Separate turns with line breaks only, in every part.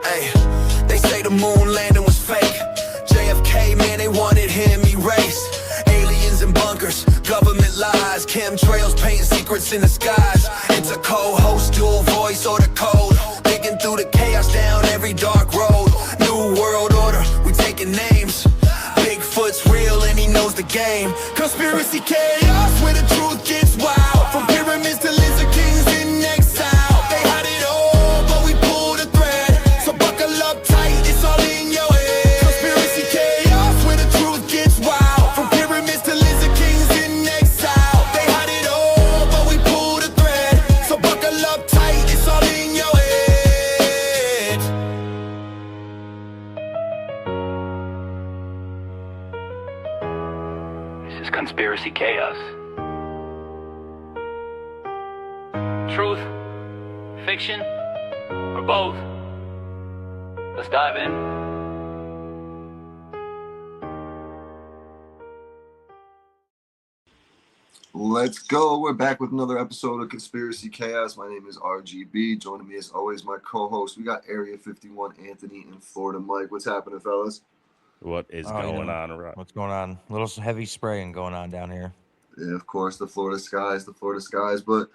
Hey, they say the moon landing was fake. JFK, man, they wanted him erased. Aliens and bunkers, government lies, chemtrails painting secrets in the skies. It's a co-host, dual voice or the code, digging through the chaos down every dark road. New world order, we taking names. Bigfoot's real and he knows the game. Conspiracy chaos where the truth gets wild. From pyramids to lizard kings in exile. They had it all, but we pulled a thread. So buckle up tight, it's all in your head. Conspiracy chaos where the truth gets wild. From pyramids to lizard kings in exile. They had it all, but we pulled a thread. So buckle up tight, it's all in your head.
This is Conspiracy Chaos. Truth, fiction, or both? Let's dive in.
Let's go. We're back with another episode of Conspiracy Chaos. My name is RGB. Joining me as always, my co-host. We got Area 51 Anthony and Florida Mike. What's happening, fellas?
What is going on around?
What's going on? A little heavy spraying going on down here.
Yeah, of course, the Florida skies. But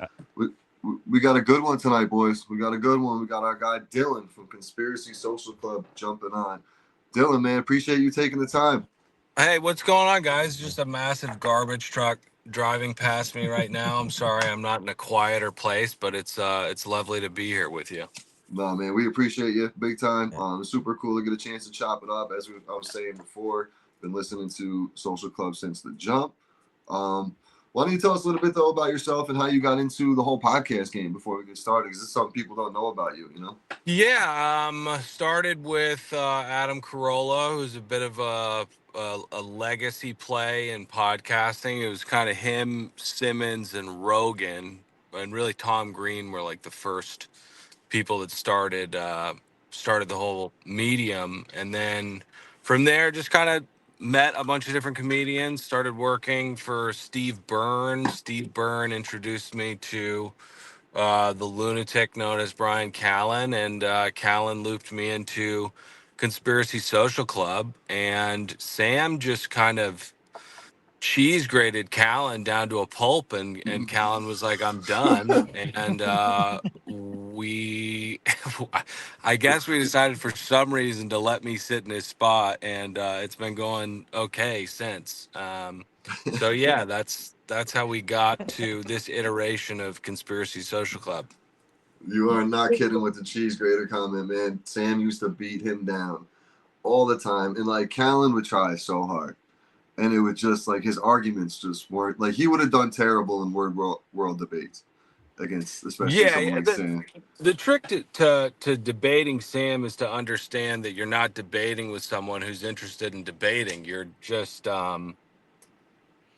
we got a good one tonight, boys. We got a good one. We got our guy Dylan from Conspiracy Social Club jumping on. Dylan, man, appreciate you taking the time.
Hey, what's going on, guys? Just a massive garbage truck driving past me right now. I'm sorry I'm not in a quieter place, but it's lovely to be here with you.
No, man, we appreciate you big time. It's super cool to get a chance to chop it up. As I was saying before, been listening to Social Club since the jump. Why don't you tell us a little bit, though, about yourself and how you got into the whole podcast game before we get started? Because this is something people don't know about you, you know?
Yeah, started with Adam Carolla, who's a bit of a legacy play in podcasting. It was kind of him, Simmons, and Rogan, and really Tom Green were like the first people that started the whole medium. And then from there, just kind of met a bunch of different comedians, started working for Steve Byrne. Steve Byrne introduced me to the lunatic known as Brian Callen, and Callen looped me into Conspiracy Social Club, and Sam just kind of cheese grated Callen down to a pulp, and Callen was like, I'm done. And I guess we decided for some reason to let me sit in his spot, and it's been going okay since. So yeah, that's how we got to this iteration of Conspiracy Social Club.
You are not kidding with the cheese grater comment, man. Sam used to beat him down all the time. And, like, Callen would try so hard. And it would just, like, his arguments just weren't, like, he would have done terrible in world debates against, especially someone like Sam.
The trick to debating Sam is to understand that you're not debating with someone who's interested in debating. You're just,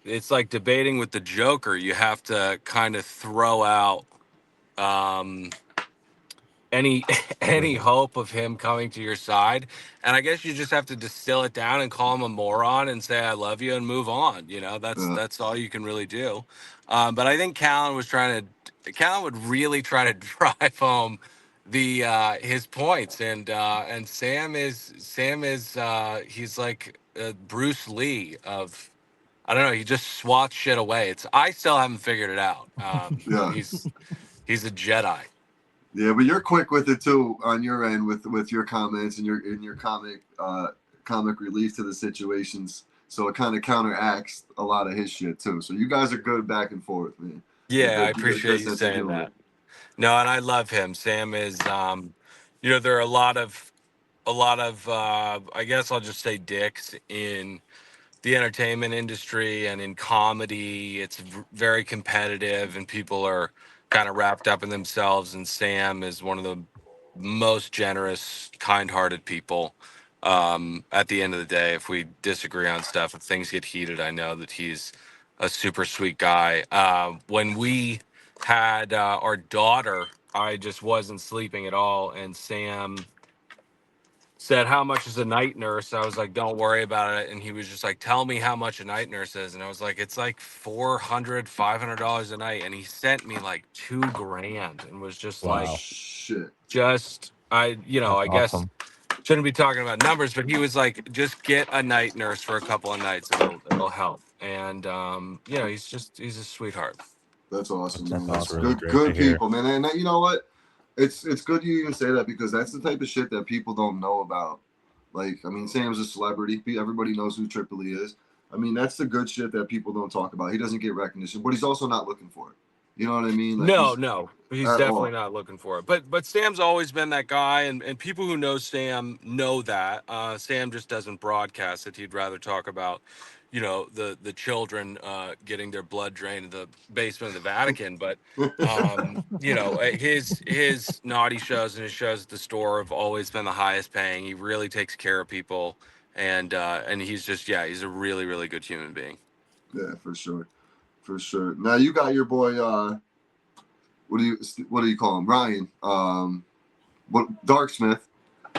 it's like debating with the Joker. You have to kind of throw out any hope of him coming to your side, and I guess you just have to distill it down and call him a moron and say I love you and move on. You know, that's all you can really do. But I think Callen would really try to drive home the his points, and Sam is he's like Bruce Lee of, I don't know, he just swats shit away. I still haven't figured it out.
Yeah.
He's a Jedi.
Yeah, but you're quick with it too on your end with your comments and your comic relief to the situations. So it kind of counteracts a lot of his shit too. So you guys are good back and forth, man.
Yeah, I appreciate you saying that. No, and I love him. Sam is, there are a lot of, I guess I'll just say dicks in the entertainment industry and in comedy. It's very competitive, and people are kind of wrapped up in themselves. And Sam is one of the most generous, kind-hearted people. At the end of the day, if we disagree on stuff, if things get heated, I know that he's a super sweet guy. When we had our daughter, I just wasn't sleeping at all, and Sam said, how much is a night nurse? I was like, don't worry about it. And he was just like, tell me how much a night nurse is. And I was like, it's like $400, $500 a night. And he sent me like $2,000 and was just
Wow.
like,
Shit.
That's
I guess
awesome.
shouldn't be talking about numbers, but he was like, just get a night nurse for a couple of nights. It'll help. And, he's a sweetheart.
That's awesome,
That's
man.
That's
awesome.
really
Good,
great to
good
hear.
people, man. And you know what? It's good you even say that because that's the type of shit that people don't know about. Like, I mean, Sam's a celebrity. Everybody knows who Triple E is. I mean, that's the good shit that people don't talk about. He doesn't get recognition, but he's also not looking for it. You know what I mean? Like,
No,
he's
no, he's
at
definitely
all.
not looking for it. But Sam's always been that guy, and people who know Sam know that. Sam just doesn't broadcast it. He'd rather talk about, the children getting their blood drained in the basement of the Vatican. But his naughty shows and his shows at the store have always been the highest paying. He really takes care of people, and he's just he's a really really good human being.
Yeah, for sure, for sure. Now you got your boy. What do you call him? Ryan. Dark Smith.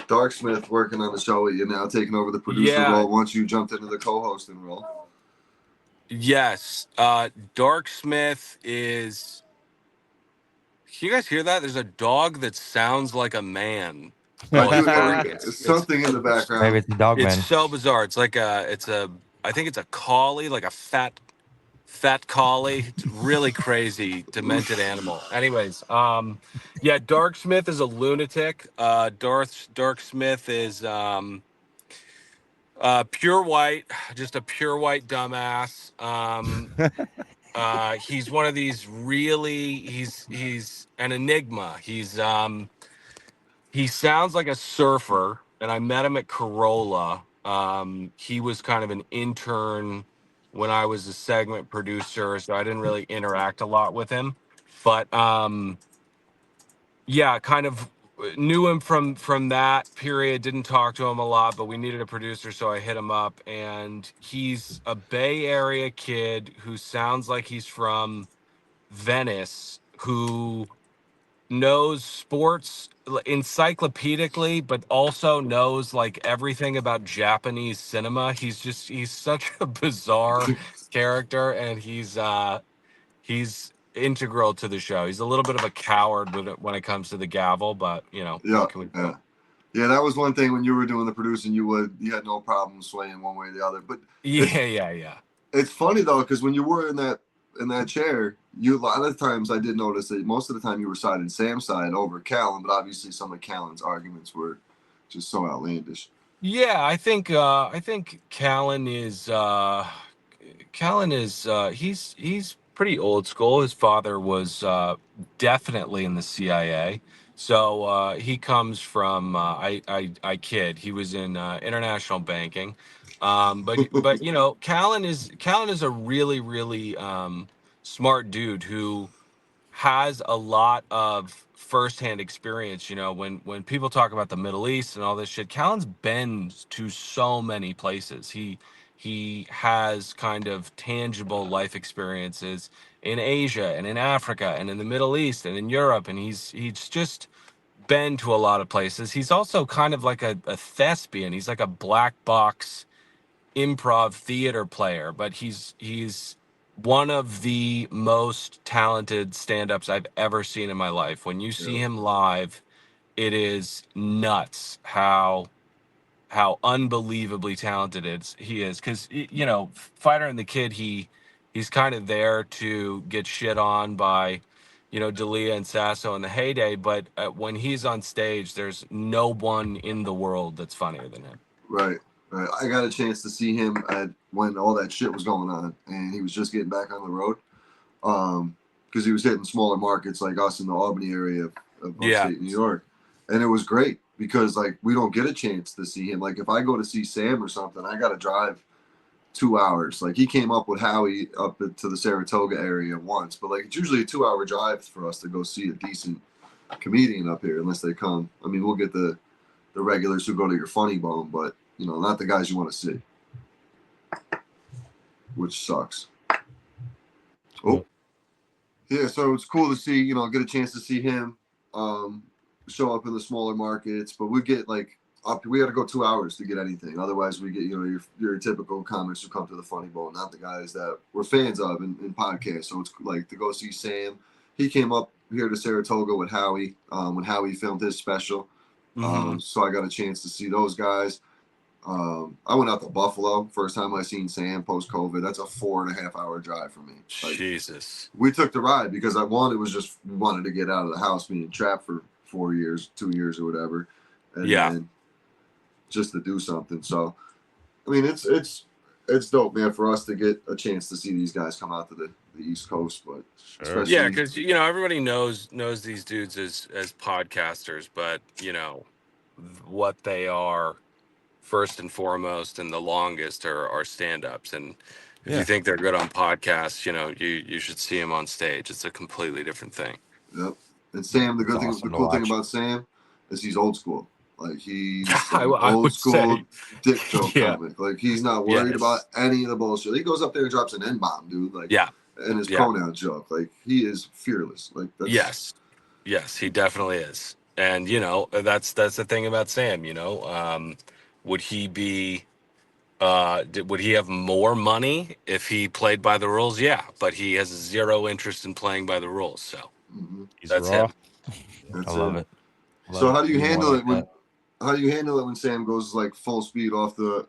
Dark Smith working on the show with you now, taking over the producer
Yeah.
role once you jumped into the co-hosting role.
Yes. Dark Smith is. Can you guys hear that? There's a dog that sounds like a man
I
while he's
do
Wow.
hear
barking.
something in the
Maybe
background.
it's the dog
It's
man.
so bizarre. I think it's a collie, like a fat collie. It's really crazy, demented animal. Anyways, yeah, Dark Smith is a lunatic. Dark Smith is pure white, just a pure white dumbass. He's one of these really. He's an enigma. He sounds like a surfer, and I met him at Corolla. He was kind of an intern when I was a segment producer, so I didn't really interact a lot with him. But yeah, kind of knew him from that period. Didn't talk to him a lot, but we needed a producer, so I hit him up. And he's a Bay Area kid who sounds like he's from Venice, who knows sports encyclopedically, but also knows like everything about Japanese cinema. He's such a bizarre character, and he's integral to the show. He's a little bit of a coward when it comes to the gavel, but
Yeah,
what can we
yeah,
do?
yeah. That was one thing when you were doing the producing. You had no problem swaying one way or the other. But it's
Yeah.
it's funny though because when you were in that chair, you a lot of times I did notice that most of the time you were siding Sam's side over Callan, but obviously some of Callan's arguments were just so outlandish.
Yeah, I think Callan is he's pretty old school. His father was definitely in the CIA. So he comes from I kid. He was in international banking. But Callan is a really really smart dude who has a lot of firsthand experience. When people talk about the Middle East and all this shit, Callan's been to so many places. He has kind of tangible life experiences in Asia and in Africa and in the Middle East and in Europe, and he's just been to a lot of places. He's also kind of like a thespian. He's like a black box improv theater player, but he's one of the most talented stand-ups I've ever seen in my life. When you see
Yeah,
him live, it is nuts how unbelievably talented he is. Because Fighter and the Kid, he's kind of there to get shit on by D'Elia and Sasso in the heyday, but when he's on stage, there's no one in the world that's funnier than him.
right, right. I got a chance to see him when all that shit was going on, and he was just getting back on the road. Because he was hitting smaller markets like us in the Albany area of
Yeah.
upstate New York, and it was great because like we don't get a chance to see him. Like if I go to see Sam or something, I got to drive 2 hours. Like he came up with Howie up to the Saratoga area once, but like it's usually a 2 hour drive for us to go see a decent comedian up here, unless they come. I mean, we'll get the regulars who go to your funny bone, but not the guys you want to see, which sucks. Oh, yeah. So it's cool to see, get a chance to see him show up in the smaller markets, but we get like we got to go 2 hours to get anything. Otherwise, we get your typical comics who come to the Funny Bone, not the guys that we're fans of in podcasts. So it's like to go see Sam. He came up here to Saratoga with Howie when Howie filmed his special. So I got a chance to see those guys. I went out to Buffalo. First time I seen Sam post COVID. That's a 4.5 hour drive for me. Like,
Jesus.
we took the ride because we wanted to get out of the house, being trapped for 4 years, 2 years or whatever, and then just to do something. So, I mean, it's dope, man, for us to get a chance to see these guys come out to the East Coast, but especially,
yeah, because everybody knows these dudes as podcasters, but what they are first and foremost and the longest are stand-ups. And if you think they're good on podcasts, you should see them on stage. It's a completely different thing.
Yep. And Sam, the cool thing about Sam is he's old school. Like, he's
I
old
would
school
say,
dick joke comic. Like, he's not worried about any of the bullshit. He goes up there and drops an N-bomb, dude. Like, and his pronoun joke. Like, he is fearless. Like, that's...
Yes, he definitely is. And that's the thing about Sam. Would he be? Would he have more money if he played by the rules? Yeah, but he has zero interest in playing by the rules. So that's
raw.
him.
That's
I love it.
So how do you handle it when Sam goes like full speed off into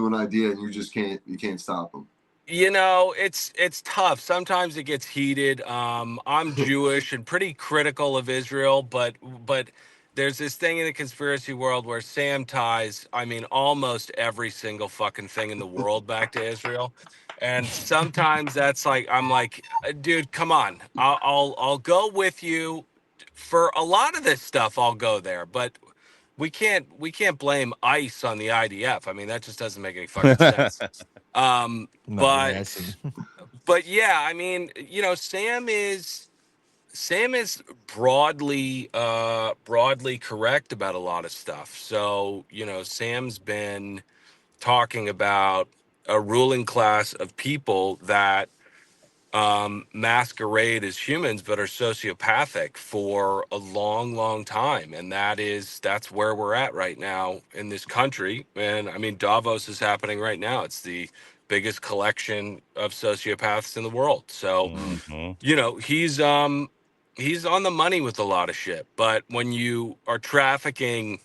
an idea and you can't stop him?
It's tough. Sometimes it gets heated. I'm Jewish and pretty critical of Israel, but there's this thing in the conspiracy world where Sam ties, I mean, almost every single fucking thing in the world back to Israel. And sometimes that's like, I'm like, dude, come on. I'll go with you for a lot of this stuff. I'll go there, but we can't blame ICE on the IDF. I mean, that just doesn't make any fucking sense. But yeah, I mean, Sam is broadly correct about a lot of stuff. So, Sam's been talking about a ruling class of people that masquerade as humans but are sociopathic for a long, long time. And that's where we're at right now in this country. And I mean, Davos is happening right now. It's the biggest collection of sociopaths in the world. So, he's on the money with a lot of shit. But when you are trafficking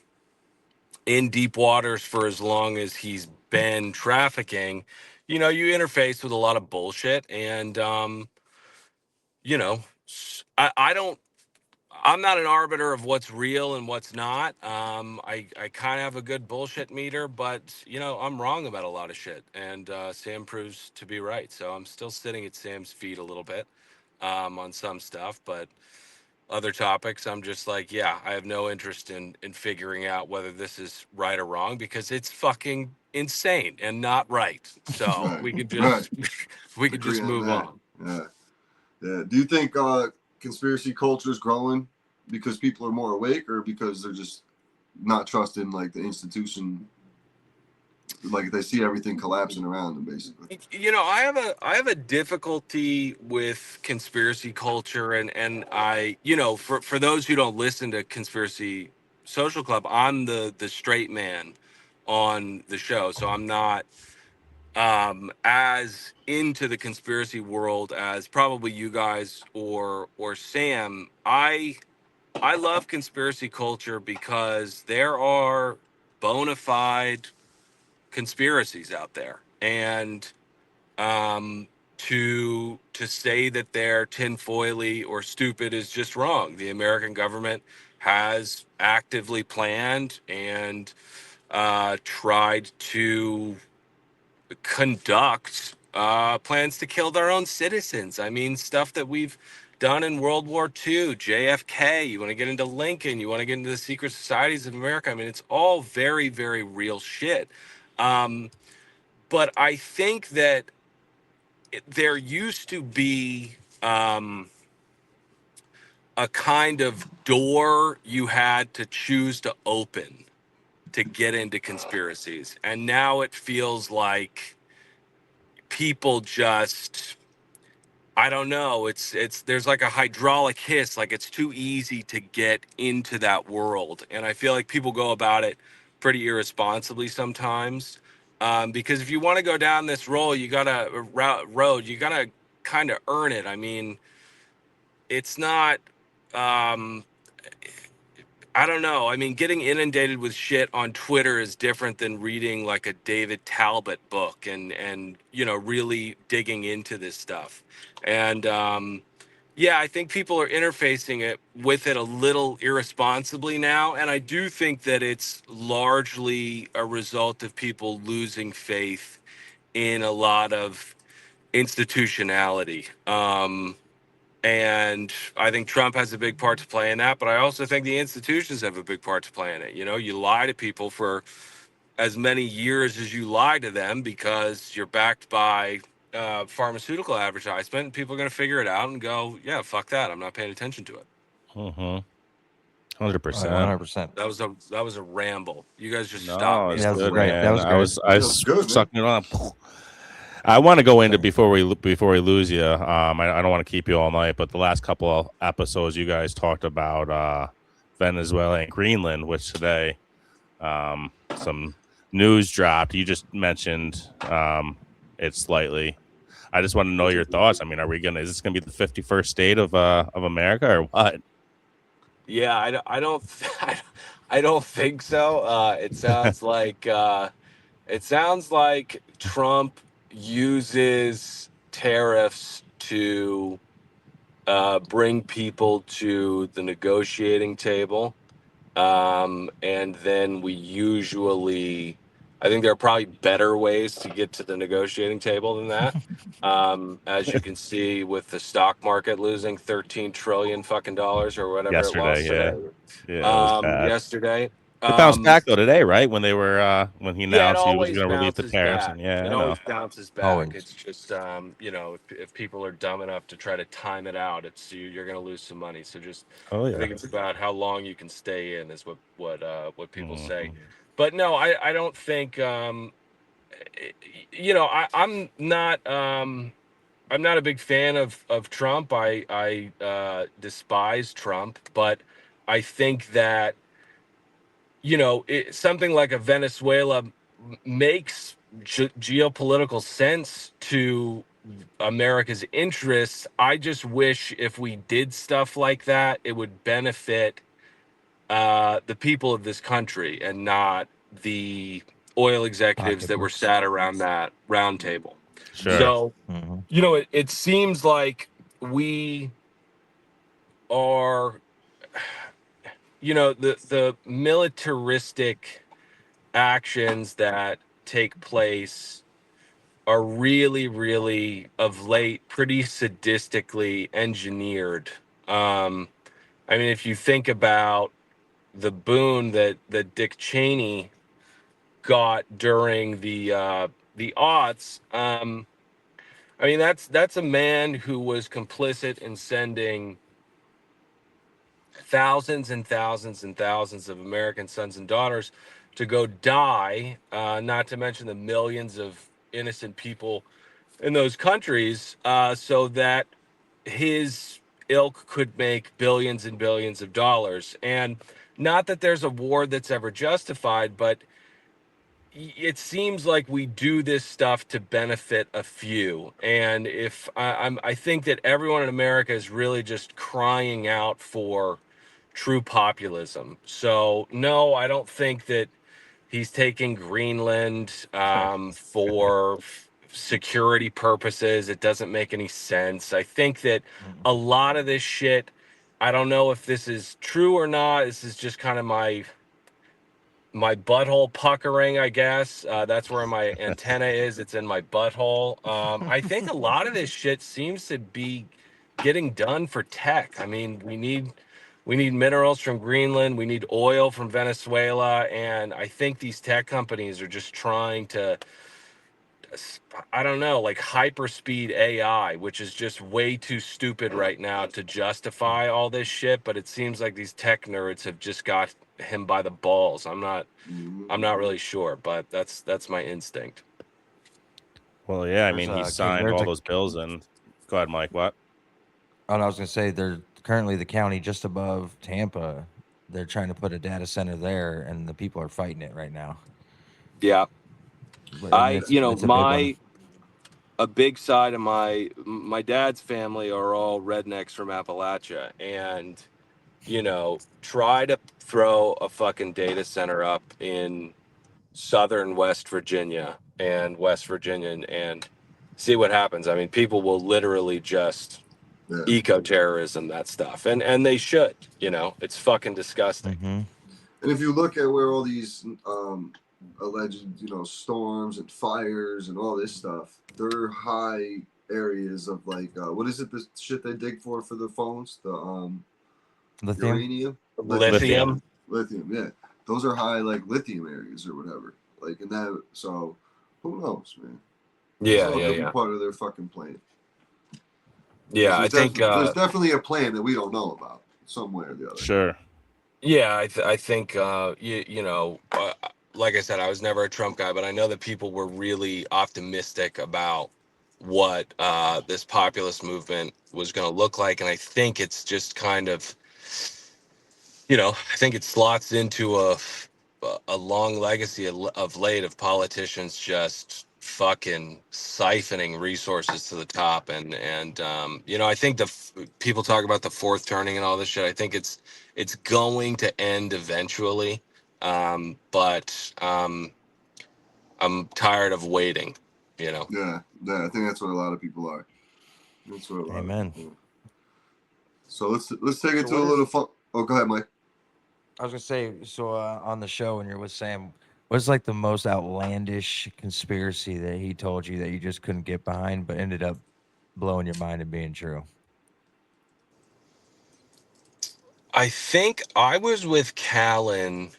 in deep waters for as long as he's been trafficking, you interface with a lot of bullshit. And I don't, I'm not an arbiter of what's real and what's not. I kind of have a good bullshit meter, but I'm wrong about a lot of shit, and Sam proves to be right. So I'm still sitting at Sam's feet a little bit on some stuff, but other topics, I'm just like, yeah, I have no interest in figuring out whether this is right or wrong because it's fucking insane and not right. So we could just we could just move on.
Yeah. Do you think conspiracy culture is growing because people are more awake, or because they're just not trusting like the institution? Like, they see everything collapsing around them, basically.
I have a difficulty with conspiracy culture, and I, for those who don't listen to Conspiracy Social Club, I'm the straight man on the show, so I'm not as into the conspiracy world as probably you guys or Sam. I love conspiracy culture because there are bona fide conspiracies out there, and to say that they're tinfoily or stupid is just wrong. The American government has actively planned and tried to conduct plans to kill their own citizens. I mean, stuff that we've done in World War II, JFK, you want to get into Lincoln, you want to get into the secret societies of America. I mean, it's all very, very real shit. But I think that there used to be a kind of door you had to choose to open to get into conspiracies. And now it feels like people just I don't know. There's like a hydraulic hiss, like it's too easy to get into that world, and I feel like people go about it pretty irresponsibly sometimes. Because if you want to go down this road, you gotta kind of earn it. I mean, it's not. Um, I don't know. I mean, getting inundated with shit on Twitter is different than reading like a David Talbot book and really digging into this stuff. And yeah, I think people are interfacing it with it a little irresponsibly now, and I do think that it's largely a result of people losing faith in a lot of institutionality. And I think Trump has a big part to play in that, but I also think the institutions have a big part to play in it. You lie to people for as many years as you lie to them because you're backed by pharmaceutical advertisement, and people are going to figure it out and go, yeah, fuck that. I'm not paying attention to it.
100%.
100%.
That was a ramble. You guys just stopped
No,
me.
it's
Yeah, that was
good,
great.
man.
That was
I
great.
was
That was good, man.
sucking it up. I want to go into before we lose you. I don't want to keep you all night, but the last couple of episodes you guys talked about Venezuela and Greenland, which today some news dropped. You just mentioned it slightly. I just want to know your thoughts. I mean, is this gonna be the 51st state of America or what?
Yeah, I don't think so. It sounds like Trump uses tariffs to bring people to the negotiating table. And then I think there are probably better ways to get to the negotiating table than that. As you can see with the stock market losing 13 trillion fucking dollars or whatever it
Yesterday,
lost
yeah.
today.
Yeah, it was bad.
Yesterday.
It bounced back though today, right? When they were when he
Yeah, it
announced he was
always
going to relieve the
bounces
tariffs,
back.
and yeah,
It
I know.
always bounces back.
Always.
It's just, if people are dumb enough to try to time it out, you're going to lose some money. So just,
Oh
I
yeah.
think it's about how long you can stay in is what people say.
Mhm.
But no, I don't think, I'm not a big fan of Trump. I despise Trump, but I think that something like a Venezuela makes geopolitical sense to America's interests. I just wish if we did stuff like that, it would benefit the people of this country and not the oil executives that were
Pocketbooks.
sat around that round table.
Sure.
So,
Mm-hmm.
it seems like we are, the militaristic actions that take place are really, really of late pretty sadistically engineered. I mean, if you think about the boon that Dick Cheney got during the aughts, I mean that's a man who was complicit in sending thousands and thousands and thousands of American sons and daughters to go die, not to mention the millions of innocent people in those countries, so that his ilk could make billions and billions of dollars. And not that there's a war that's ever justified, but it seems like we do this stuff to benefit a few. And if I think that everyone in America is really just crying out for true populism. So no, I don't think that he's taking Greenland for security purposes. It doesn't make any sense. I think that a lot of this shit, I don't know if this is true or not. This is just kind of my butthole puckering, I guess. That's where my antenna is. It's in my butthole. I think a lot of this shit seems to be getting done for tech. I mean, we need minerals from Greenland. We need oil from Venezuela. And I think these tech companies are just trying to, I don't know, like hyperspeed AI, which is just way too stupid right now to justify all this shit. But it seems like these tech nerds have just got him by the balls. I'm not really sure, but that's my instinct.
Well, yeah. I mean, he signed all those bills, and Go ahead, Mike. What?
Oh, and I was gonna say they're currently the county just above Tampa. They're trying to put a data center there, and the people are fighting it right now.
Yeah.
And it's it's a big one.
A big side of my dad's family are all rednecks from Appalachia, and try to throw a fucking data center up in southern West Virginia and see what happens. I mean, people will literally just
Yeah.
eco-terrorism that stuff, and they should. It's fucking disgusting.
Mm-hmm.
And if you look at where all these alleged, storms and fires and all this stuff, they're high areas of like, what is it? The shit they dig for the phones, the
Lithium.
uranium,
Lithium.
lithium. Yeah, those are high like lithium areas or whatever. Like in that, so who knows, man?
Yeah,
So it could be
yeah.
part of their fucking plan.
Yeah,
So
I think
there's definitely a plan that we don't know about, some way or the other.
Sure.
yeah, I think like I said, I was never a Trump guy, but I know that people were really optimistic about what this populist movement was going to look like, and I think it's just kind of, I think it slots into a long legacy of late of politicians just fucking siphoning resources to the top, and I think people talk about the fourth turning and all this shit. I think it's going to end eventually, but I'm tired of waiting.
Yeah, I think that's what a lot of people are. That's what a lot
Amen.
of people are. So let's take it
So
to a
what
little
is-
fun. Oh, go ahead, Mike.
I was gonna say, so on the show when you're with Sam, what's like the most outlandish conspiracy that he told you that you just couldn't get behind, but ended up blowing your mind and being true?
I think I was with Callan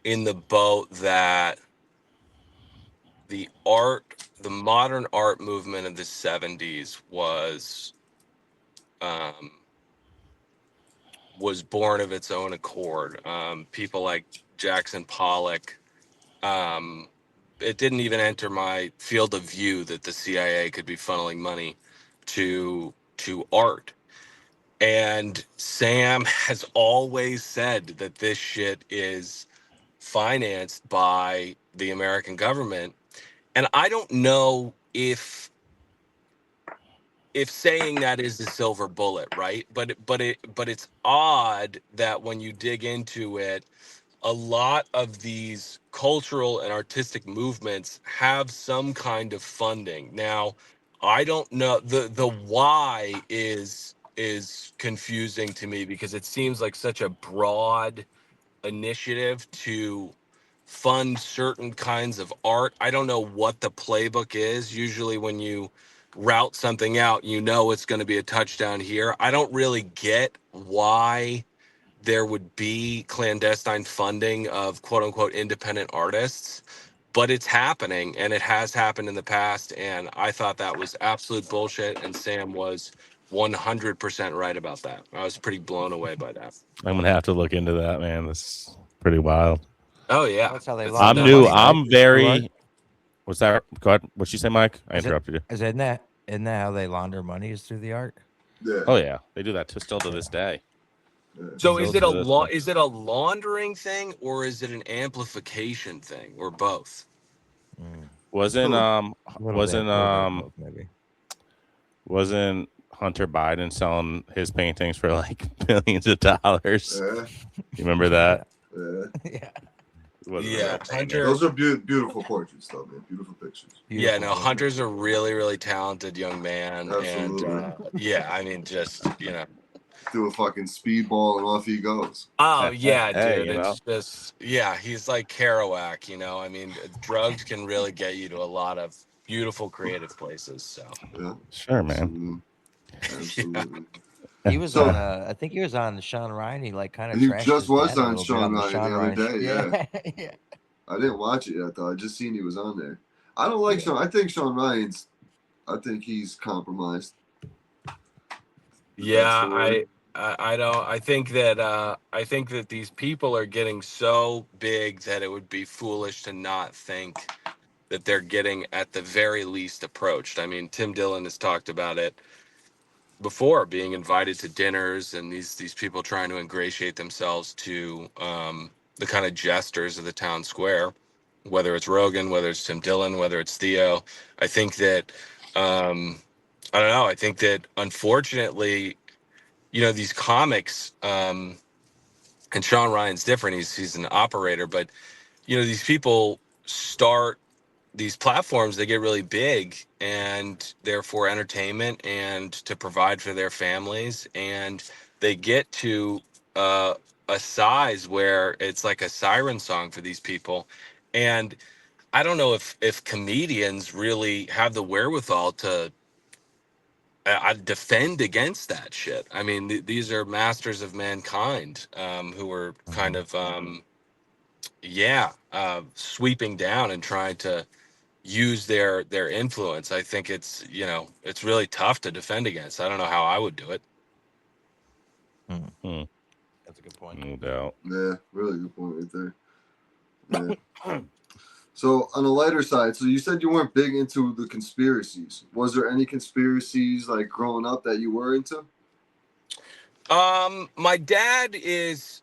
in the boat that the modern art movement of the 70s was born of its own accord. People like Jackson Pollock. It didn't even enter my field of view that the CIA could be funneling money to art. And Sam has always said that this shit is financed by the American government. And I don't know if saying that is the silver bullet, right? But it's odd that when you dig into it, a lot of these cultural and artistic movements have some kind of funding. Now, I don't know, the why is confusing to me because it seems like such a broad initiative to fund certain kinds of art. I don't know what the playbook is. Usually when you route something out, it's going to be a touchdown here. I don't really get why there would be clandestine funding of quote unquote independent artists, but it's happening and it has happened in the past. And I thought that was absolute bullshit. And Sam was 100% right about that. I was pretty blown away by that.
I'm gonna have to look into that, man. That's pretty wild.
Oh yeah.
That's how they
It's
launder
I'm new.
money,
nuts.
right?
I'm
Through art?
very. What's that? Go ahead. What'd you say, Mike? I
Is it?
interrupted you.
Isn't that how they launder money? Is through the art?
Yeah.
Oh yeah, they do that still to this day.
Yeah.
So
Still
is it
to this day.
is it a laundering thing or is it an amplification thing or both?
Mm.
Wasn't
A little bit of both, maybe.
wasn't Hunter Biden selling his paintings for like millions of dollars?
Yeah.
You remember that?
Yeah.
Yeah.
Wasn't
Yeah,
that
Hunter.
Those are beautiful portraits, though, man. Beautiful pictures.
Yeah,
Beautiful
no,
photo.
Hunter's a really, really talented young man.
Absolutely.
And yeah, I mean, just,
Do a fucking speedball and off he goes.
Oh, yeah,
Hey,
dude.
you know?
It's just, yeah, he's like Kerouac, I mean, drugs can really get you to a lot of beautiful creative places. So,
Yeah.
Sure, man.
Absolutely.
He was
So-
on I think he was on Sean Ryan. He like kind of
He
trashed
just
his
was
dad a
on
little bit
Sean
the
Ryan
Sean
the other
Ryan
day,
show. Yeah.
I didn't watch it yet, though. I just seen he was on there. I don't like Sean. I think Sean Ryan's. I think he's compromised.
yeah,
That's the word.
I don't, I think that these people are getting so big that it would be foolish to not think that they're getting at the very least approached. I mean, Tim Dillon has talked about it before, being invited to dinners and these people trying to ingratiate themselves to the kind of jesters of the town square, whether it's Rogan, whether it's Tim Dillon, whether it's Theo. I think that I don't know. I think that unfortunately, these comics, and Sean Ryan's different. He's an operator, but these people start these platforms, they get really big, and therefore entertainment and to provide for their families, and they get to uh, a size where it's like a siren song for these people. And I don't know if comedians really have the wherewithal to defend against that shit. I mean, these are masters of mankind, who are kind of sweeping down and trying to use their influence. I think it's really tough to defend against. I don't know how I would do it.
Hmm.
That's a good point.
No doubt.
Yeah, really good point right there. Yeah. So on the lighter side, so you said you weren't big into the conspiracies. Was there any conspiracies like growing up that you were into?
My dad is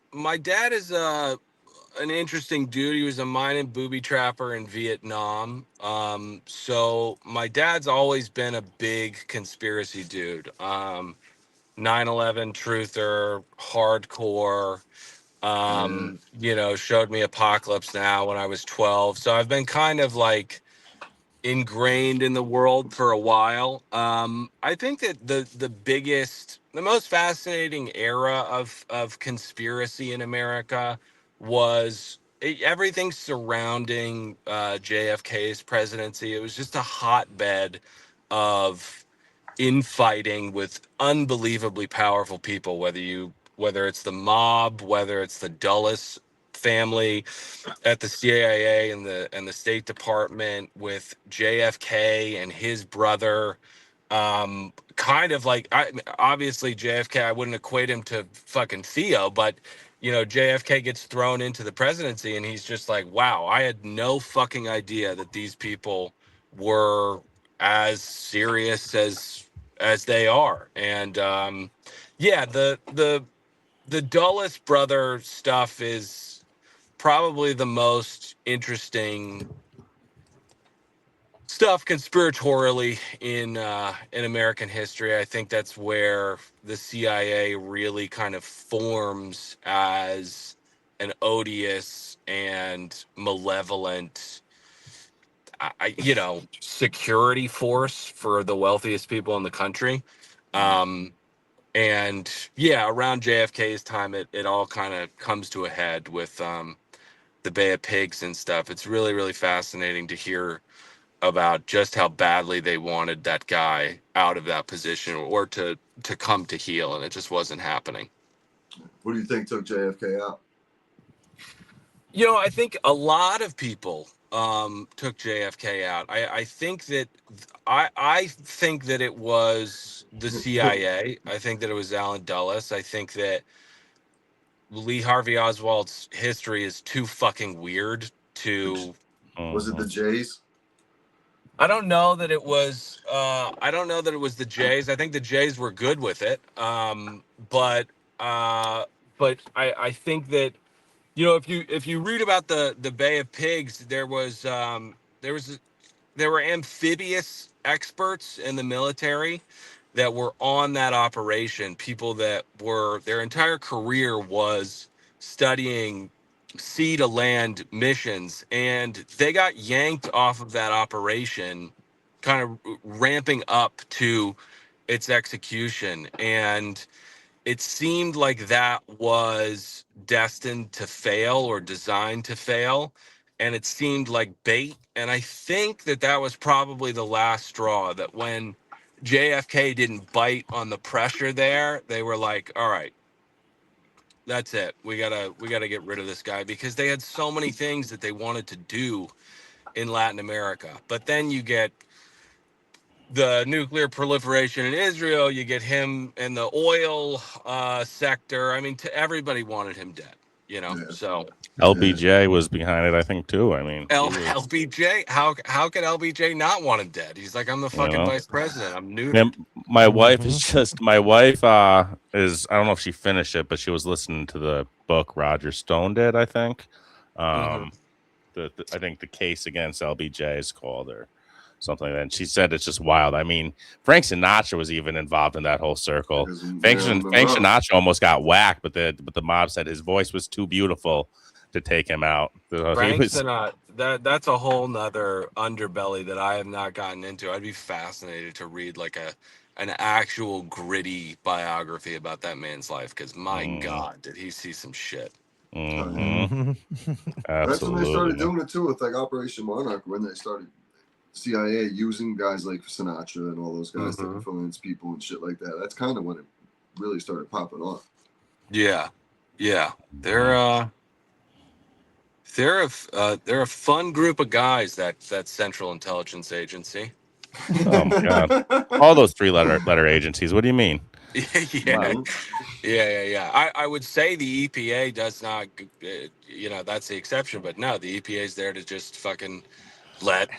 an interesting dude. He was a mine and booby trapper in Vietnam. So my dad's always been a big conspiracy dude. 9/11 truther, hardcore.
Yeah.
Showed me Apocalypse Now when I was 12. So I've been kind of like ingrained in the world for a while. I think that the most fascinating era of conspiracy in America was everything surrounding JFK's presidency. It was just a hotbed of infighting with unbelievably powerful people. Whether it's the mob, whether it's the Dulles family at the CIA and the State Department, with JFK and his brother. Kind of like, obviously JFK, I wouldn't equate him to fucking Theo, but JFK gets thrown into the presidency and he's just like, wow, I had no fucking idea that these people were as serious as they are. And yeah, the Dulles brother stuff is probably the most interesting stuff conspiratorially in American history. I think that's where the CIA really kind of forms as an odious and malevolent, security force for the wealthiest people in the country. Um, and yeah, around JFK's time, it all kind of comes to a head with the Bay of Pigs and stuff. It's really, really fascinating to hear about just how badly they wanted that guy out of that position, or to come to heel, and it just wasn't happening.
What do you think took JFK out?
I think a lot of people took JFK out. I think that it was the CIA. I think that it was Alan Dulles. I think that Lee Harvey Oswald's history is too fucking weird to.
Was it the Jays?
I don't know that it was. I don't know that it was the Jays. I think the Jays were good with it. But I think that if you read about the Bay of Pigs, there was there were amphibious experts in the military that were on that operation. People that were, their entire career was studying sea to land missions, and they got yanked off of that operation, kind of ramping up to its execution. And it seemed like that was destined to fail or designed to fail. And it seemed like bait. And I think that was probably the last straw, that when JFK didn't bite on the pressure there, they were like, all right, that's it. We gotta get rid of this guy, because they had so many things that they wanted to do in Latin America. But then you get the nuclear proliferation in Israel, you get him in the oil sector. I mean, everybody wanted him dead. You know,
Yeah.
so
LBJ was behind it, I think, too. I mean, he was,
LBJ, how could LBJ not want him dead? He's like, I'm the
you
fucking
know.
vice president. I'm neutered.
And my wife is
Mhm.
just my wife is I don't know if she finished it, but she was listening to the book Roger Stone did, I think.
Mhm.
I think the case against LBJ is called or something like that. And she said it's just wild. I mean, Frank Sinatra was even involved in that whole circle.
Because
Frank,
Marilyn
Frank
Monroe.
Sinatra almost got whacked, but the mob said his voice was too beautiful to take him out. So he
Frank
was
Sinatra, that's a whole nother underbelly that I have not gotten into. I'd be fascinated to read like an actual gritty biography about that man's life because my God, did he see some shit?
Oh, yeah.
mm-hmm,
That's when they started
absolutely.
doing it too with like Operation Monarch, when they started CIA using guys like Sinatra and all those guys to
Mhm.
influence people and shit like that. That's kind of when it really started popping off.
Yeah, yeah, they're a fun group of guys. That Central Intelligence Agency.
Oh my god. All those three letter agencies. What do you mean?
Yeah, yeah,
Mhm.
yeah. I would say the EPA does not, that's the exception, but no, the EPA is there to just fucking let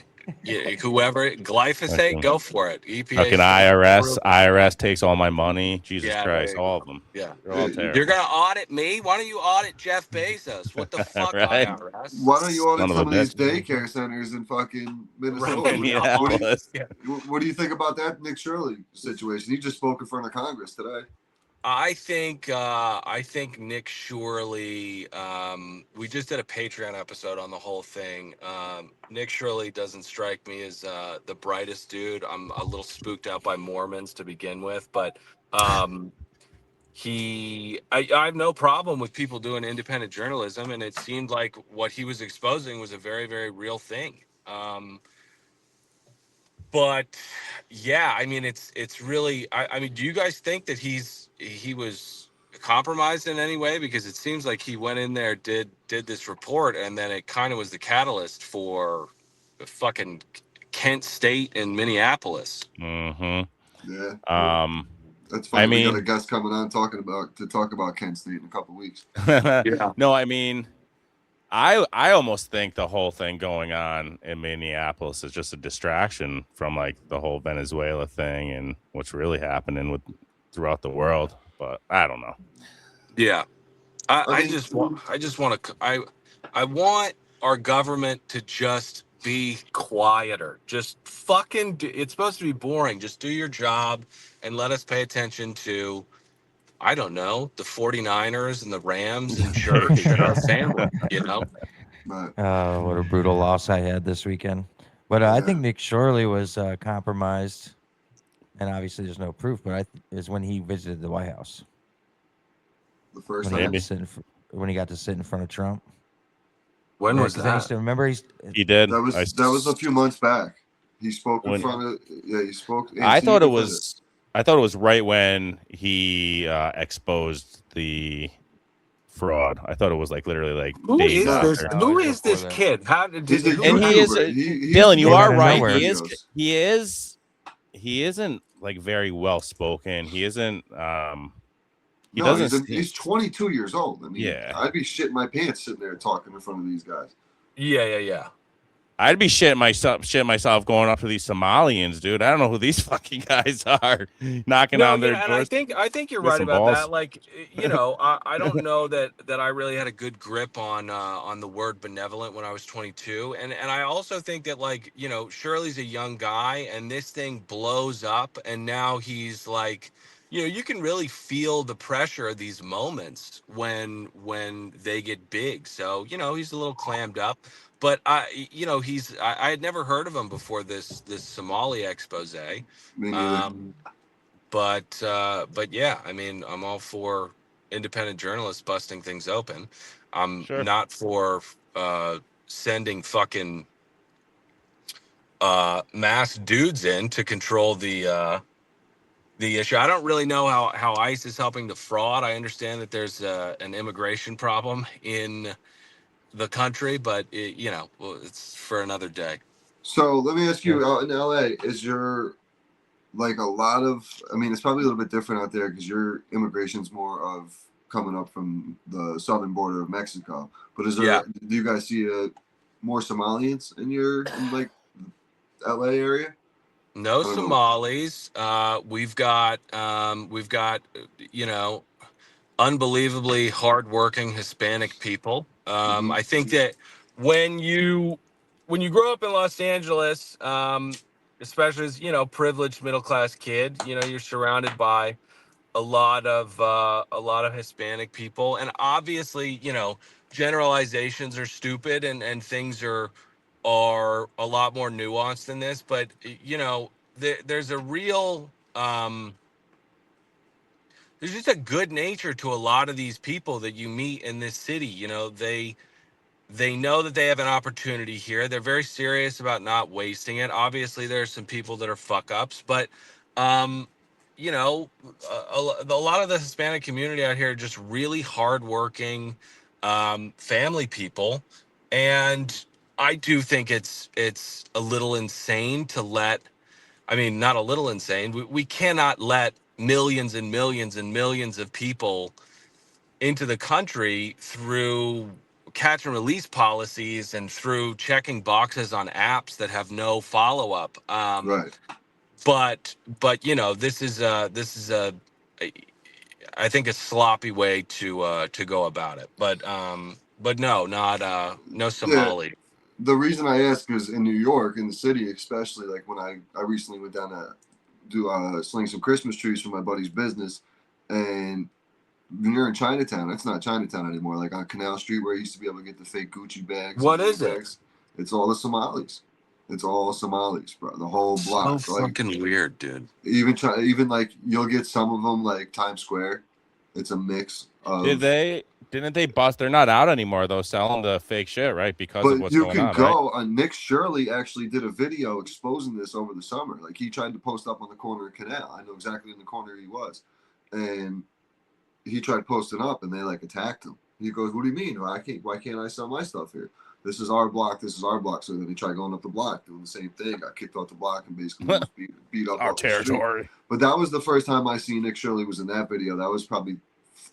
whoever glyphosate
Fucking,
go for it. EPA
fucking
stamp
IRS.
approval.
IRS takes all my money. Jesus
Yeah, there
Christ,
you
all
go.
of them.
Yeah,
They're
Hey,
all
you're
terrible.
gonna audit me? Why don't you audit Jeff Bezos? What the fuck,
Right?
IRS?
why don't you audit
Son of a
some of these
bitch.
daycare centers in fucking Minnesota?
Right?
Minneapolis.
Yeah.
What do you think about that Nick Shirley situation? He just spoke in front of Congress today.
I think Nick Shorley. We just did a Patreon episode on the whole thing. Nick Shorley doesn't strike me as the brightest dude. I'm a little spooked out by Mormons to begin with, but um, I have no problem with people doing independent journalism, and it seemed like what he was exposing was a very, very real thing. But yeah, I mean, it's really. I mean, do you guys think that he was compromised in any way? Because it seems like he went in there, did this report, and then it kind of was the catalyst for the fucking Kent State and Minneapolis.
Mm-hmm.
Yeah,
Um,
that's
I
funny. We got a
mean,
guest coming on to talk about Kent State in a couple weeks.
Yeah.
no, I mean, I almost think the whole thing going on in Minneapolis is just a distraction from like the whole Venezuela thing and what's really happening with throughout the world. But I don't know.
Yeah. I,
I
I
mean,
just want I just want to I want our government to just be quieter. Just fucking it's supposed to be boring. Just do your job and let us pay attention to, I don't know, the 49ers and the Rams and church and our family, you know?
but
What a brutal loss I had this weekend. But I
yeah,
think Nick Shorley was compromised, and obviously there's no proof. But is when he visited the White House
the first
when he got
time
to
Maybe
when he got to sit in front of Trump.
When was
Because then
that?
remember
he did.
that was a few months back. He spoke in
When
front of he spoke
I thought it
Antifa.
was I thought it was right when he exposed the fraud. I thought it was like literally like
Who
days
is
No,
this?
after.
No, it
Who
was
is
before
this
that.
kid? How did
he's a
who
And he is
YouTuber. He
Dylan, you
came
are
out of
right.
nowhere.
He is he isn't like very well spoken. He isn't he
No,
doesn't seem,
he's 22 years old. I mean,
yeah.
I'd be shitting my pants sitting there talking in front of these guys.
Yeah.
I'd be shitting myself going up to these Somalians, dude. I don't know who these fucking guys are knocking
No,
on their
yeah, and I
doors
think I think you're
with
right
some
about
balls.
that. Like, I don't know that I really had a good grip on the word benevolent when I was 22, and I also think that, like, Shirley's a young guy, and this thing blows up, and now he's like, you can really feel the pressure of these moments when they get big. So he's a little clammed up, but I had never heard of him before this Somali expose.
Me neither.
Um, but yeah, I mean, I'm all for independent journalists busting things open. I'm
Sure.
not for sending fucking mass dudes in to control the issue. I don't really know how ICE is helping the fraud. I understand that there's an immigration problem in the country, but well, it's for another day.
So let me ask
Yeah.
you, out in LA, is your like a lot of? I mean, it's probably a little bit different out there because your immigration's more of coming up from the southern border of Mexico. But
Yeah.
do you guys see more Somalians in like LA area?
No
I don't know.
Somalis. We've got you know, unbelievably hardworking Hispanic people.
Hmm.
I think that when you when you grow up in Los Angeles, especially as, privileged middle class kid, you're surrounded by a lot of Hispanic people, and obviously, generalizations are stupid, and things are a lot more nuanced than this. But there's a real there's just a good nature to a lot of these people that you meet in this city. They know that they have an opportunity here. They're very serious about not wasting it. Obviously, there's some people that are fuck ups, but um, you know, a lot of the Hispanic community out here are just really hardworking, family people, and I do think it's a little insane to let. I mean, not a little insane. We cannot let millions and millions and millions of people into the country through catch and release policies and through checking boxes on apps that have no follow up.
Right.
But this is a I think a sloppy way to go about it. But no, not no
Yeah.
Somali.
The reason I ask is in New York, in the city, especially like when I recently went down to do sling some Christmas trees for my buddy's business, and when you're in Chinatown, it's not Chinatown anymore. Like on Canal Street, where you used to be able to get the fake Gucci bags and
What is it?
handbags, it's all the Somalis. It's all Somalis, bro. The whole
So
block. Like
fucking weird, dude.
even like you'll get some of them like Times Square. It's a mix of.
Didn't they bust? They're not out anymore though, selling the fake shit, right? Because of
But
what's
you
going
can
on, right?
go. Nick Shirley actually did a video exposing this over the summer. Like he tried to post up on the corner of Canal. I know exactly in the corner he was, and he tried posting up, and they like attacked him. He goes, "What do you mean? Why can't I sell my stuff here? This is our block. This is our block." So then he tried going up the block, doing the same thing. Got kicked off the block and basically was beat up
Our
off the street.
territory.
But that was the first time I seen Nick Shirley was in that video. That was probably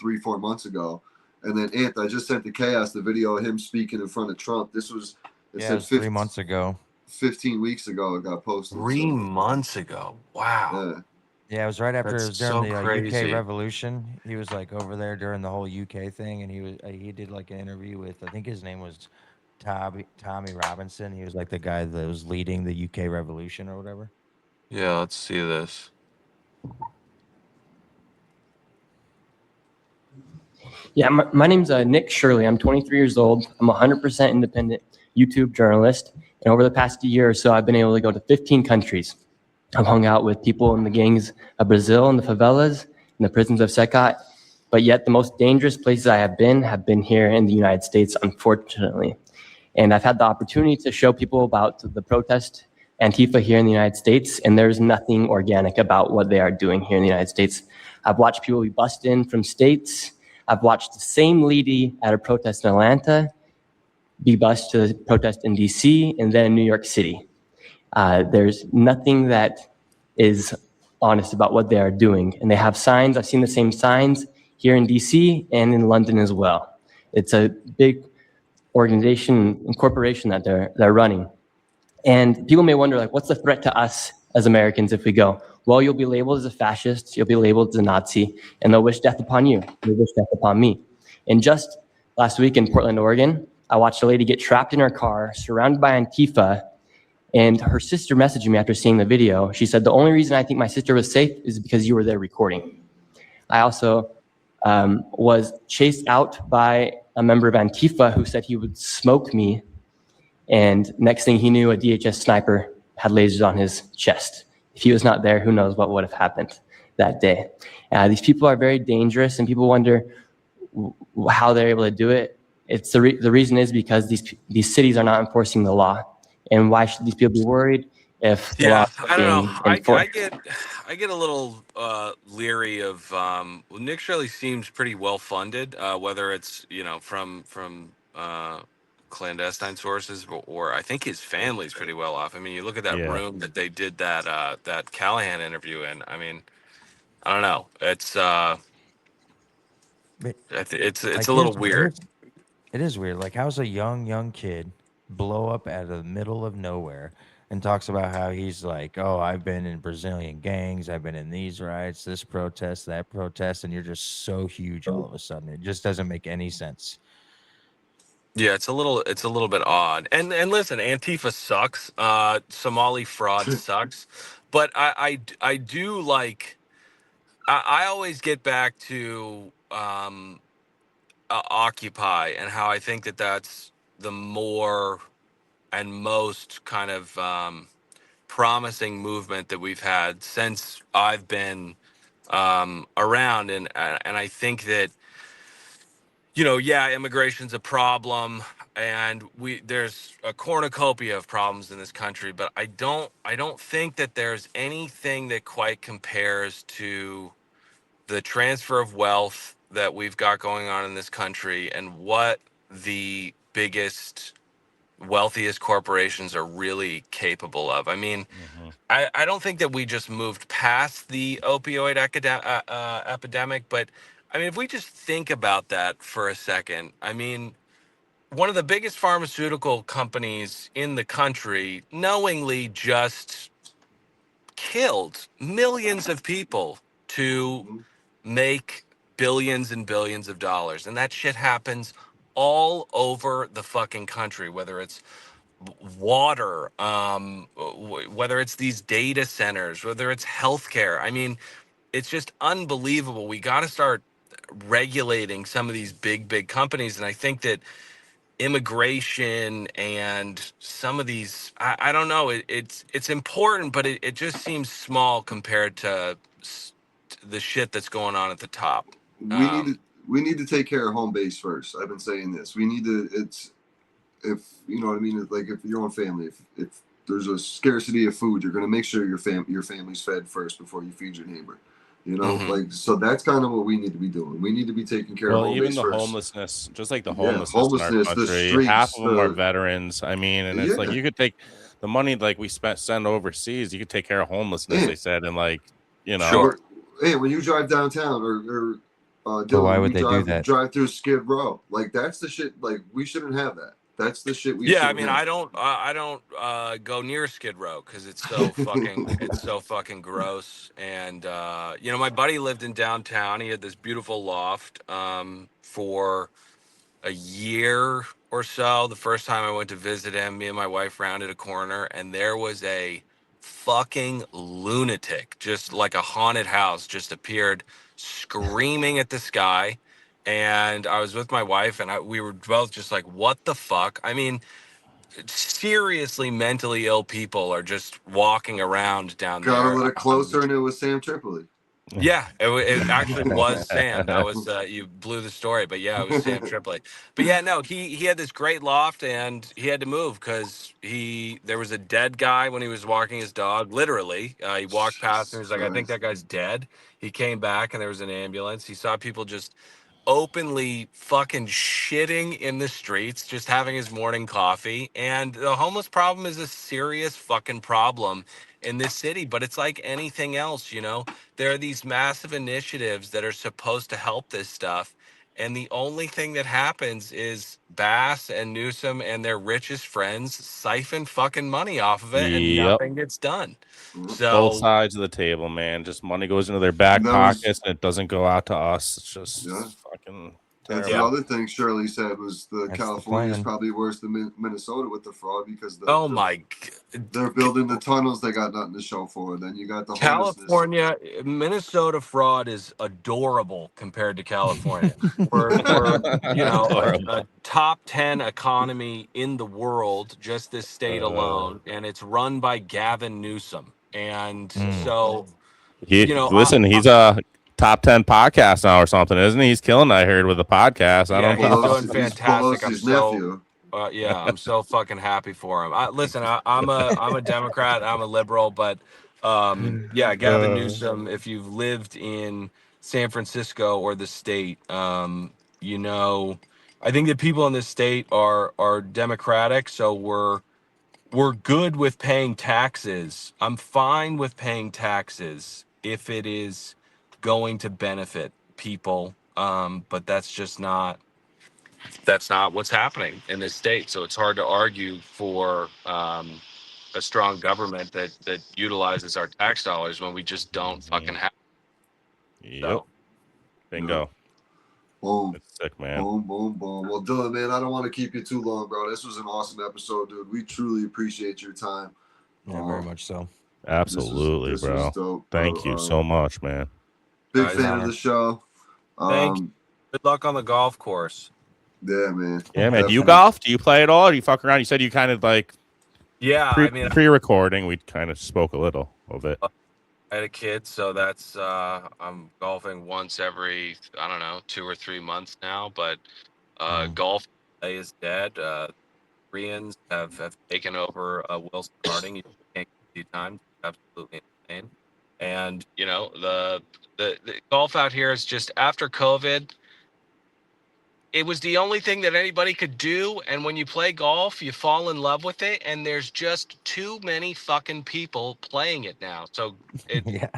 3-4 months ago. And then I just sent to Chaos the video of him speaking in front of Trump. This was
It was 3 months ago.
15 weeks ago. It got posted.
3 months ago. Wow.
Yeah.
Yeah, it was right after it
That's
was during
so
the
crazy.
UK Revolution. He was like over there during the whole UK thing, and he did like an interview with, I think his name was Tommy Robinson. He was like the guy that was leading the UK Revolution or whatever.
Yeah, let's see this.
Yeah, my name's Nick Shirley. I'm 23 years old. I'm a 100% independent YouTube journalist. And over the past year or so, I've been able to go to 15 countries. I've hung out with people in the gangs of Brazil, in the favelas, in the prisons of Secot. But yet the most dangerous places I have been here in the United States, unfortunately. And I've had the opportunity to show people about the protest Antifa here in the United States, and there's nothing organic about what they are doing here in the United States. I've watched people be bussed in from states. I've watched the same lady at a protest in Atlanta be bused to the protest in DC and then in New York City. There's nothing that is honest about what they are doing. And they have signs. I've seen the same signs here in DC and in London as well. It's a big organization and corporation that they're running. And people may wonder, like, what's the threat to us as Americans if we go? Well, you'll be labeled as a fascist, you'll be labeled as a Nazi, and they'll wish death upon you. They'll wish death upon me. And just last week in Portland, Oregon, I watched a lady get trapped in her car, surrounded by Antifa, and her sister messaged me after seeing the video. She said, the only reason I think my sister was safe is because you were there recording. I also was chased out by a member of Antifa who said he would smoke me. And next thing he knew, a DHS sniper had lasers on his chest. If he was not there, who knows what would have happened that day. These people are very dangerous, and people wonder how they're able to do it. It's the reason is because these cities are not enforcing the law. And why should these people be worried if the law is
I don't know.
being enforced?
I get a little leery of Nick Shirley seems pretty well funded, whether it's from clandestine sources or I think his family's pretty well off. I mean, you look at that
Yeah.
room that they did that Callahan interview in. I mean, I don't know. It's
But,
It's
like,
a little weird.
it is weird. Like, how's a young kid blow up out of the middle of nowhere and talks about how he's like, oh, I've been in Brazilian gangs, I've been in these riots, this protest, that protest, and you're just so huge all of a sudden. It just doesn't make any sense.
Yeah, it's a little bit odd. And listen, Antifa sucks. Somali fraud sucks. But I do like. I always get back to Occupy and how I think that that's the more and most kind of promising movement that we've had since I've been around, and I think that, yeah, immigration's a problem, and there's a cornucopia of problems in this country, but I don't think that there's anything that quite compares to the transfer of wealth that we've got going on in this country and what the biggest, wealthiest corporations are really capable of. I mean,
Mhm.
I don't think that we just moved past the opioid epidemic, but I mean, if we just think about that for a second, I mean, one of the biggest pharmaceutical companies in the country knowingly just killed millions of people to
Mhm.
make billions and billions of dollars. And that shit happens all over the fucking country, whether it's water, whether it's these data centers, whether it's healthcare. I mean, it's just unbelievable. We got to start regulating some of these big companies. And I think that immigration and some of these, I don't know, it's important, but it just seems small compared to the shit that's going on at the top.
We need
Um,
to we need to take care of home base first. I've been saying this. We need to. It's if you know what I mean. Like if your own family, if there's a scarcity of food, you're going to make sure your family's fed first before you feed your neighbor. You know,
mhm.
like so that's kind of what we need to be doing. We need to be taking care of
Well,
home
even
base
the
first.
homelessness, just like the
Yeah,
homelessness in our
homelessness, the
country, half
streets,
of them are
the
veterans. I mean, and it's like
yeah,
you could take the money like we send overseas, you could take care of homelessness. They
and
said, and like
and
Sure.
we're and when you drive downtown or
But
Dylan,
why
when
would
you
they do
drive
that?
drive through Skid Row, like that's the shit. Like we shouldn't have that. That's the shit we
Yeah, I
shouldn't
mean,
have.
I don't go near Skid Row because it's so fucking gross. And my buddy lived in downtown. He had this beautiful loft for a year or so. The first time I went to visit him, me and my wife rounded a corner, and there was a fucking lunatic, just like a haunted house, just appeared screaming at the sky. And I was with my wife, and we were both just like, what the fuck? I mean, seriously mentally ill people are just walking around down
Got a
there.
little closer, and it was Sam Tripoli.
Yeah, it actually was Sam. That was you blew the story, but yeah, it was Sam Tripoli. But yeah, no, he had this great loft, and he had to move because there was a dead guy when he was walking his dog. Literally, he walked past and he
Jesus
was like, "I think
Christ.
that guy's dead." He came back and there was an ambulance. He saw people just openly fucking shitting in the streets, just having his morning coffee. And the homeless problem is a serious fucking problem in this city, but it's like anything else, there are these massive initiatives that are supposed to help this stuff. And the only thing that happens is Bass and Newsom and their richest friends siphon fucking money off of it and
yep,
nothing gets done.
both
So,
sides of the table, man. Just money goes into their back
That was
pockets and it doesn't go out to us. It's
yeah.
just fucking
That's
yeah.
terrible.
another thing Shirley said was the
That's the
California is
plan.
probably worse than Minnesota with the fraud because
Oh my.
they're building the tunnels they got nothing to show for. Then you got the homelessness.
California, Minnesota fraud is adorable compared to California. We're
Adorable.
a top 10 economy in the world, just this state
Uh,
alone, and it's run by Gavin Newsom. And
Mm.
so,
he
you know, I,
listen. He's a top 10 podcast now or something, isn't he? He's killing. I heard with the podcast. I
yeah,
don't
he's
know.
doing
He's
fantastic.
Pelosi's nephew.
Yeah, I'm so fucking happy for him. Listen, I'm a Democrat, I'm a liberal, but yeah, Gavin Newsom. If you've lived in San Francisco or the state, you know, I think that people in this state are democratic, so we're good with paying taxes. I'm fine with paying taxes if it is going to benefit people But that's not what's happening in this state. So it's hard to argue for a strong government that utilizes our tax dollars when we just don't fucking have.
Yep.
So
Bingo.
Boom.
It's sick, man.
Boom, boom, boom. Well, Dylan, man, I don't want to keep you too long, bro. This was an awesome episode, dude. We truly appreciate your time.
Yeah, very much so.
Absolutely,
this
bro.
was dope, bro.
Thank you so much, man.
Big
Guys,
fan of
honor.
the show.
Thank you. Good luck on the golf course.
Yeah, man.
Yeah, man. Do you
Definitely.
golf? Do you play at all? Or do you fuck around? You said you kind of like
Yeah, I mean,
pre-recording. We kind of spoke a little of it.
I had a kid, so that's I'm golfing once every, I don't know, 2 or 3 months now. But golf play is dead. Koreans have taken over Wilson Harding. You can't get 2 times. Absolutely insane. And the golf out here is just, after COVID, it was the only thing that anybody could do. And when you play golf, you fall in love with it. And there's just too many fucking people playing it now. So
Yeah.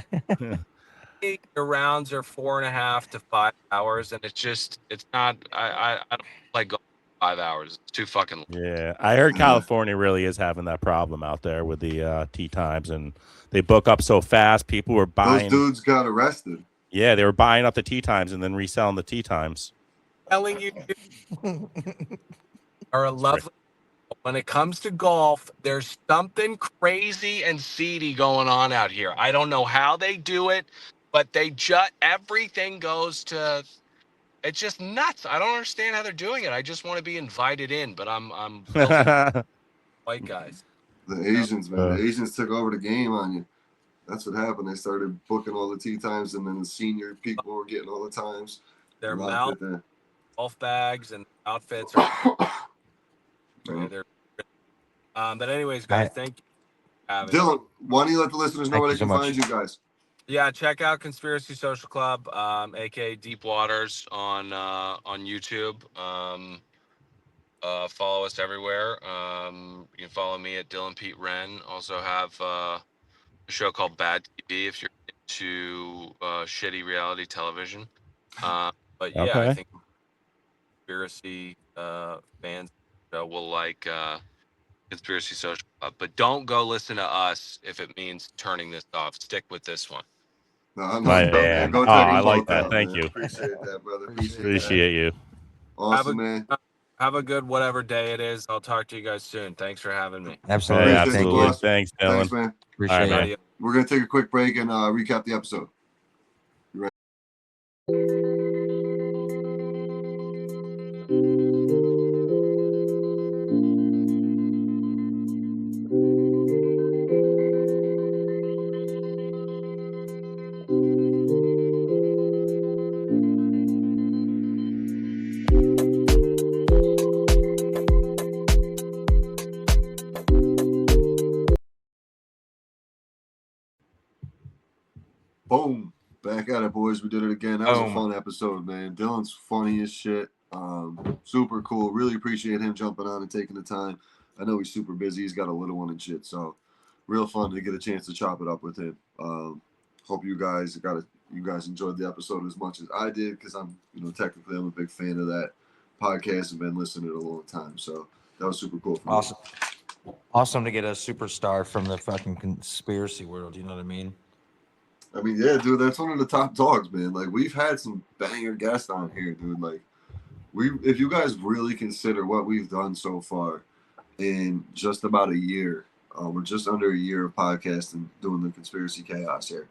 your rounds are 4.5 to 5 hours, and it's not. I don't play golf for 5 hours. It's too fucking long.
Yeah, I heard California really is having that problem out there with the tee times, and they book up so fast. People were buying.
Those dudes got arrested.
Yeah, they were buying up the tee times and then reselling the tee times.
Telling you, are a lovely. When it comes to golf, there's something crazy and seedy going on out here. I don't know how they do it, but everything goes to. It's just nuts. I don't understand how they're doing it. I just want to be invited in, but I'm white guys.
The Asians, man. The Asians took over the game on you. That's what happened. They started booking all the tee times, and then the senior people were getting all the times.
Their
Locked
mouth,
it there.
golf bags, and outfits are.
Yeah.
But anyways, guys, thank you for having me.
Dylan, why don't you let the listeners know
Thank
where
you
they can
so much.
find you guys?
Yeah, check out Conspiracy Social Club, aka Deep Waters, on YouTube. Follow us everywhere. You can follow me at Dylan Pete Wren. Also have a show called Bad TV if you're into shitty reality television. But yeah,
Okay.
I think conspiracy fans will like Conspiracy Social Club. But don't go listen to us if it means turning this off. Stick with this one.
No,
My
man.
man.
Go
Oh,
check them
I like
both
that.
out,
Thank
man.
you.
Appreciate that, brother.
Appreciate you.
Awesome, man.
Have a good whatever day it is. I'll talk to you guys soon. Thanks for having me.
Absolutely.
Hey,
Appreciate
Thank
you,
absolutely.
you.
boss.
Thanks, Dylan.
Thanks, man.
Appreciate
All right,
it.
man.
We're going to take a quick break and recap the episode. Boom. Back at it, boys. We did it again. That was a
Boom.
fun episode, man. Dylan's funny as shit. Super cool. Really appreciate him jumping on and taking the time. I know he's super busy. He's got a little one and shit. So real fun to get a chance to chop it up with him. Hope you guys enjoyed the episode as much as I did, because I'm technically I'm a big fan of that podcast and been listening a long time. So that was super cool for me.
Awesome. Awesome to get a superstar from the fucking conspiracy world. You know what I mean?
I mean, yeah, dude, that's one of the top dogs, man. Like, we've had some banger guests on here, dude. Like, if you guys really consider what we've done so far in just about a year, we're just under a year of podcasting, doing the Conspiracy Chaos here.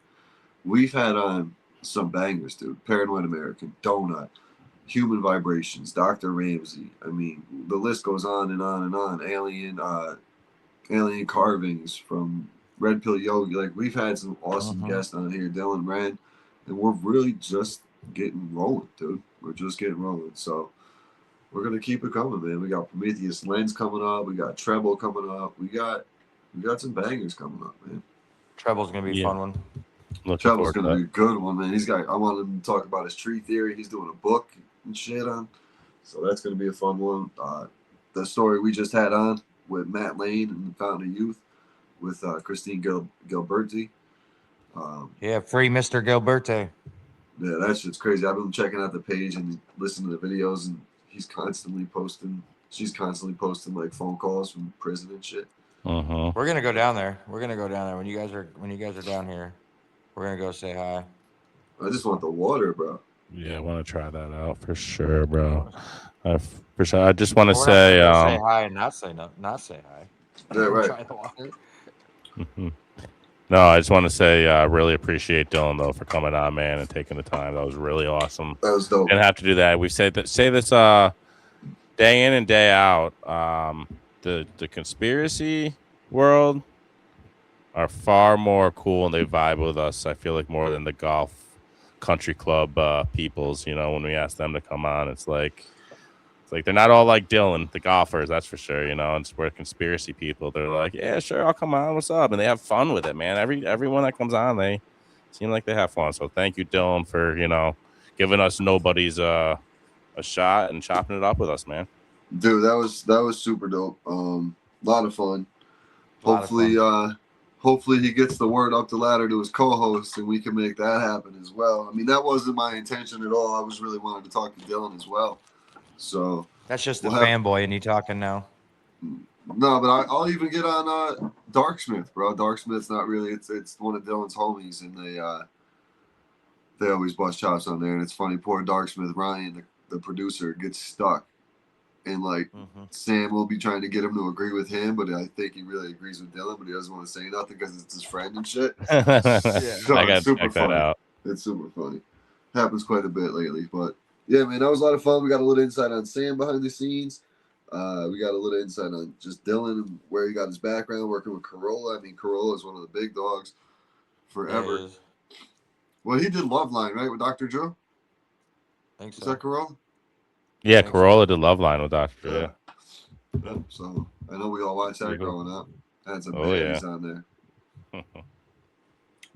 We've had on some bangers, dude. Paranoid American, Donut, Human Vibrations, Dr. Ramsey. I mean, the list goes on and on and on. Alien Carvings from Red Pill Yogi. Like, we've had some awesome guests on here, Dylan, Wren, and we're really just getting rolling, dude. We're just getting rolling. So we're gonna keep it coming, man. We got Prometheus Lens coming up. We got Treble coming up. We got some bangers coming up, man.
Treble's gonna be a fun one.
Looking
Treble's
forward to
gonna be
that.
a good one, man. I want him to talk about his tree theory. He's doing a book and shit on. So that's gonna be a fun one. The story we just had on with Matt Lane and the Fountain of Youth with Christine Gilberti.
Yeah, free Mr. Gilberto.
Yeah, that shit's crazy. I've been checking out the page and listening to the videos, and he's constantly posting. She's constantly posting like phone calls from prison and shit.
Mm-hmm.
We're gonna go down there. We're gonna go down there when you guys are down here. We're gonna go say hi.
I just want the water, bro.
Yeah, I want to try that out for sure, bro. For sure. I just want to
We're not
say,
gonna go say hi and not say hi.
Yeah, right.
Try the water.
no, I just want to say I really appreciate Dylan though for coming on, man, and taking the time. That was really awesome.
That was dope.
Didn't have to do that. We say this day in and day out. The conspiracy world are far more cool and they vibe with us. I feel like more than the golf country club peoples. You know, when we ask them to come on, it's like they're not all like Dylan, the golfers, that's for sure. You know, and we're conspiracy people. They're like, yeah, sure, I'll come on. What's up? And they have fun with it, man. Everyone that comes on, they seem like they have fun. So thank you, Dylan, for giving us nobody's a shot and chopping it up with us, man.
Dude, that was super dope. A lot of fun. Hopefully he gets the word up the ladder to his co-host and we can make that happen as well. I mean, that wasn't my intention at all. I was really wanting to talk to Dylan as well. So
that's just the fanboy and you talking now.
No, but I'll even get on Darksmith, bro. Darksmith's not really. It's one of Dylan's homies, and they always bust chops on there. And it's funny, poor Darksmith Ryan, the producer, gets stuck, and Sam will be trying to get him to agree with him, but I think he really agrees with Dylan, but he doesn't want to say nothing because it's his friend and shit.
So I gotta check that out.
It's super funny. Happens quite a bit lately, but yeah, man, that was a lot of fun. We got a little insight on Sam behind the scenes. We got a little insight on just Dylan and where he got his background working with Corolla. I mean, Corolla is one of the big dogs forever. Well, he did Loveline, right, with Dr. Joe?
I think so.
Is that Corolla?
Yeah, Corolla did Loveline with Dr. Joe.
Yeah. So I know we all watched that growing up. Had some babies on there.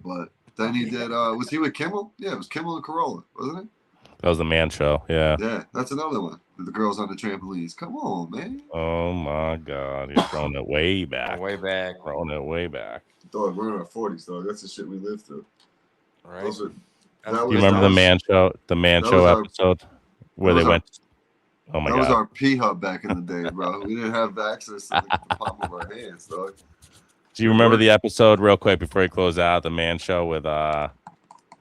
But then he did, was he with Kimmel? Yeah, it was Kimmel and Corolla, wasn't it?
That was the Man Show, yeah.
Yeah, that's another one. With the girls on the trampolines. Come on, man.
Oh, my God. You're throwing it way back.
Way back.
Throwing it way back.
Dog, we're in our 40s, dog. That's the shit we lived through.
Right.
Do you remember the Man Show? The Man Show episode where they went? Oh, my God.
That was our P-Hub back in the day, bro. We didn't have access to the palm of our hands, dog.
Do you remember the episode, real quick, before we close out, the Man Show with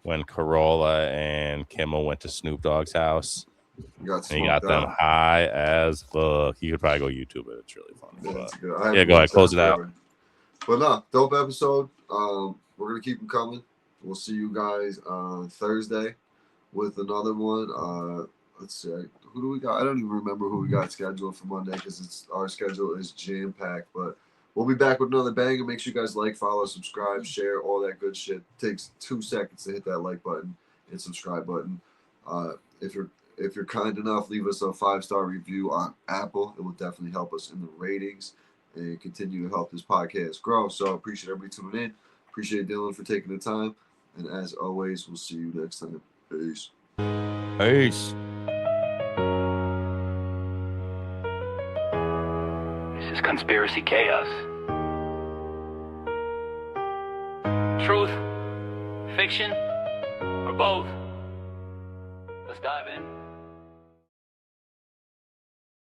when Corolla and Kimmel went to Snoop Dogg's house? He got them high as fuck. You could probably go YouTube it. It's really funny. Yeah, go ahead. Close it out.
But no, dope episode. We're going to keep them coming. We'll see you guys on Thursday with another one. Let's see. Who do we got? I don't even remember who we got scheduled for Monday because our schedule is jam-packed. But we'll be back with another banger. Make sure you guys like, follow, subscribe, share, all that good shit. It takes 2 seconds to hit that like button and subscribe button. If you're kind enough, leave us a 5-star review on Apple. It will definitely help us in the ratings and continue to help this podcast grow. So appreciate everybody tuning in. Appreciate Dylan for taking the time. And as always, we'll see you next time. Peace.
Peace.
This is conspiracy chaos. Truth, fiction, or both? Let's dive in.